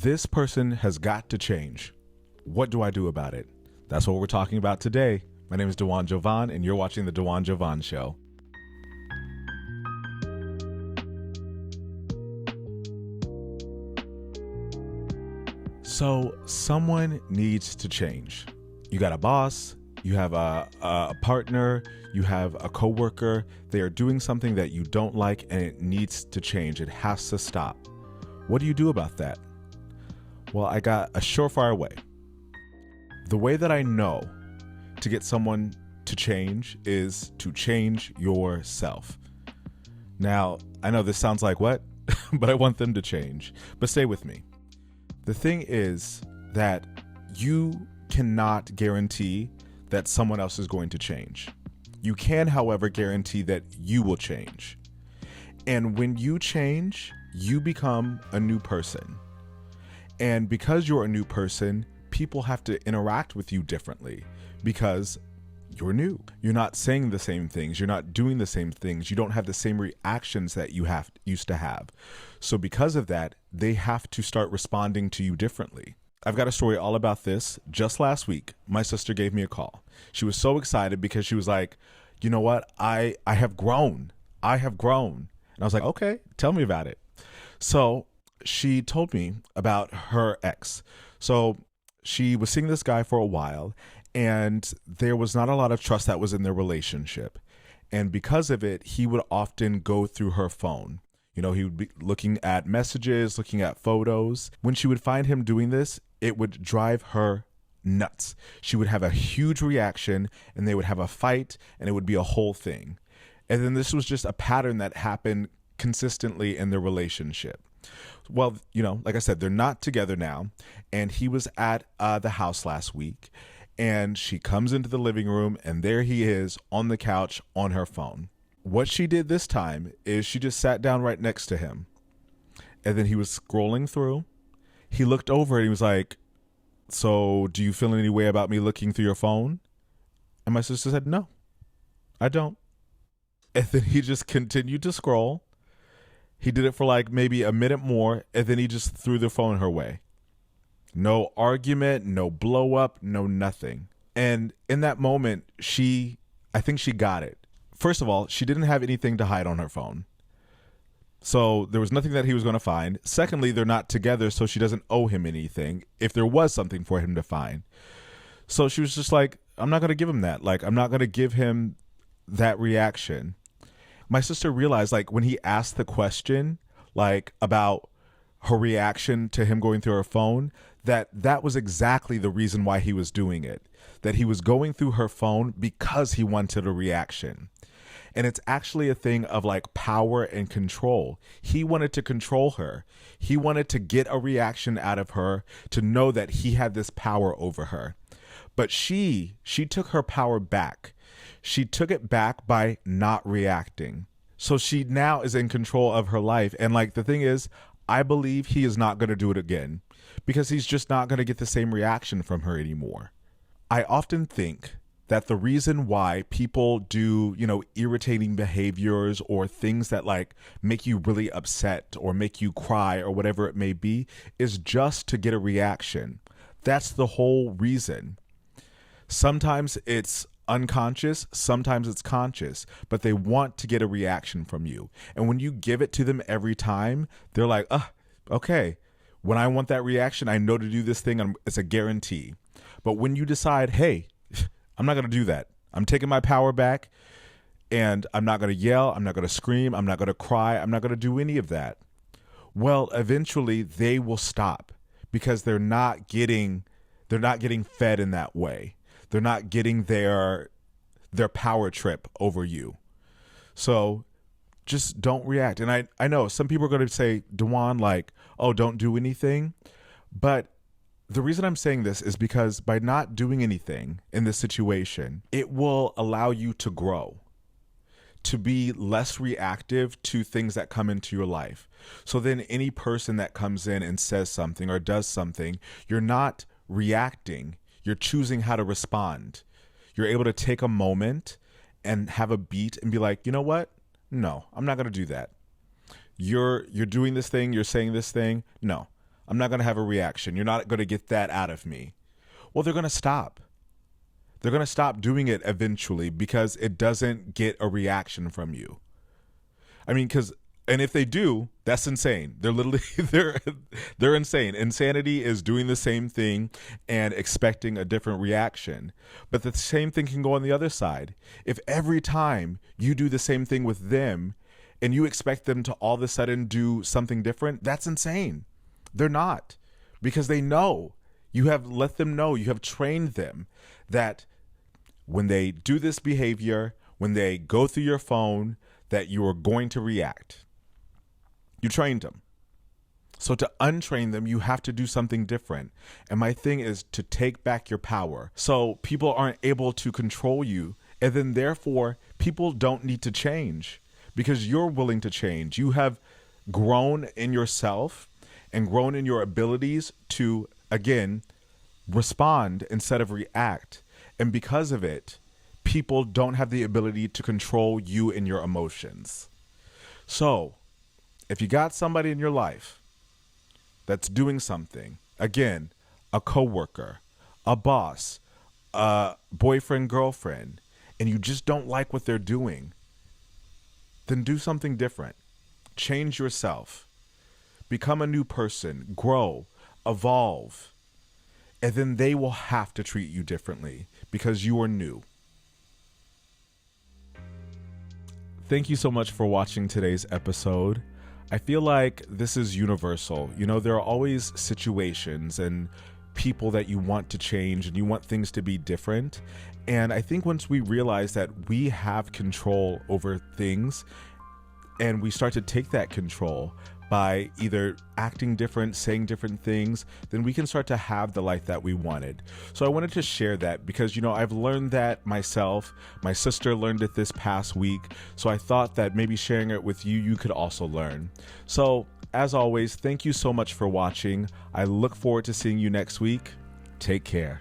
This person has got to change. What do I do about it? That's what we're talking about today. My name is Dewan Jovan, and you're watching The Dewan Jovan Show. So someone needs to change. You got a boss, you have a partner, you have a coworker. They are doing something that you don't like and it needs to change. It has to stop. What do you do about that? Well, I got a surefire way. The way that I know to get someone to change is to change yourself. Now, I know this sounds like what? But I want them to change. But stay with me. The thing is that you cannot guarantee that someone else is going to change. You can, however, guarantee that you will change. And when you change, you become a new person. And because you're a new person, people have to interact with you differently because you're new. You're not saying the same things. You're not doing the same things. You don't have the same reactions that you used to have. So because of that, they have to start responding to you differently. I've got a story all about this. Just last week, my sister gave me a call. She was so excited because she was like, you know what? I have grown. I have grown. And I was like, okay, tell me about it. So she told me about her ex. So she was seeing this guy for a while, and there was not a lot of trust that was in their relationship. And because of it, he would often go through her phone. You know, he would be looking at messages, looking at photos. When she would find him doing this, it would drive her nuts. She would have a huge reaction, and they would have a fight, and it would be a whole thing. And then this was just a pattern that happened consistently in their relationship. Well, you know, like I said, they're not together now, and he was at the house last week, and she comes into the living room, and there he is on the couch on her phone. What she did this time is she just sat down right next to him, and then he was scrolling through. He looked over and he was like, so do you feel any way about me looking through your phone? And my sister said, no, I don't. And then he just continued to scroll. He did it for like maybe a minute more, and then he just threw the phone her way. No argument, no blow up, no nothing. And in that moment, I think she got it. First of all, she didn't have anything to hide on her phone. So there was nothing that he was going to find. Secondly, they're not together, so she doesn't owe him anything if there was something for him to find. So she was just like, I'm not going to give him that. Like, I'm not going to give him that reaction. My sister realized, like, when he asked the question, like, about her reaction to him going through her phone, that was exactly the reason why he was doing it. That he was going through her phone because he wanted a reaction. And it's actually a thing of like power and control. He wanted to control her. He wanted to get a reaction out of her to know that he had this power over her. But she took her power back. She took it back by not reacting. So she now is in control of her life. And like the thing is, I believe he is not going to do it again because he's just not going to get the same reaction from her anymore. I often think that the reason why people do, irritating behaviors or things that like make you really upset or make you cry or whatever it may be is just to get a reaction. That's the whole reason. Sometimes it's unconscious, sometimes it's conscious, but they want to get a reaction from you. And when you give it to them every time, they're like, okay, when I want that reaction, I know to do this thing, it's a guarantee. But when you decide, hey, I'm not going to do that. I'm taking my power back, and I'm not going to yell. I'm not going to scream. I'm not going to cry. I'm not going to do any of that. Well, eventually they will stop because they're not getting fed in that way. They're not getting their power trip over you. So just don't react. And I know some people are going to say, Dewan, like, oh, don't do anything. But the reason I'm saying this is because by not doing anything in this situation, it will allow you to grow, to be less reactive to things that come into your life. So then any person that comes in and says something or does something, you're not reacting. You're choosing how to respond. You're able to take a moment and have a beat and be like, you know what? No, I'm not going to do that. You're doing this thing. You're saying this thing. No, I'm not going to have a reaction. You're not going to get that out of me. Well, they're going to stop. They're going to stop doing it eventually because it doesn't get a reaction from you. I mean, and if they do, that's insane. They're literally, they're insane. Insanity is doing the same thing and expecting a different reaction. But the same thing can go on the other side. If every time you do the same thing with them and you expect them to all of a sudden do something different, that's insane. They're not, because they know. You have let them know, you have trained them that when they do this behavior, when they go through your phone, that you are going to react. You trained them. So to untrain them, you have to do something different. And my thing is to take back your power. So people aren't able to control you. And then therefore, people don't need to change because you're willing to change. You have grown in yourself and grown in your abilities to, again, respond instead of react. And because of it, people don't have the ability to control you and your emotions. So if you got somebody in your life that's doing something, again, a coworker, a boss, a boyfriend, girlfriend, and you just don't like what they're doing, then do something different. Change yourself. Become a new person, grow, evolve, and then they will have to treat you differently because you are new. Thank you so much for watching today's episode. I feel like this is universal. You know, there are always situations and people that you want to change and you want things to be different. And I think once we realize that we have control over things and we start to take that control by either acting different, saying different things, then we can start to have the life that we wanted. So I wanted to share that because, you know, I've learned that myself. My sister learned it this past week. So I thought that maybe sharing it with you, you could also learn. So as always, thank you so much for watching. I look forward to seeing you next week. Take care.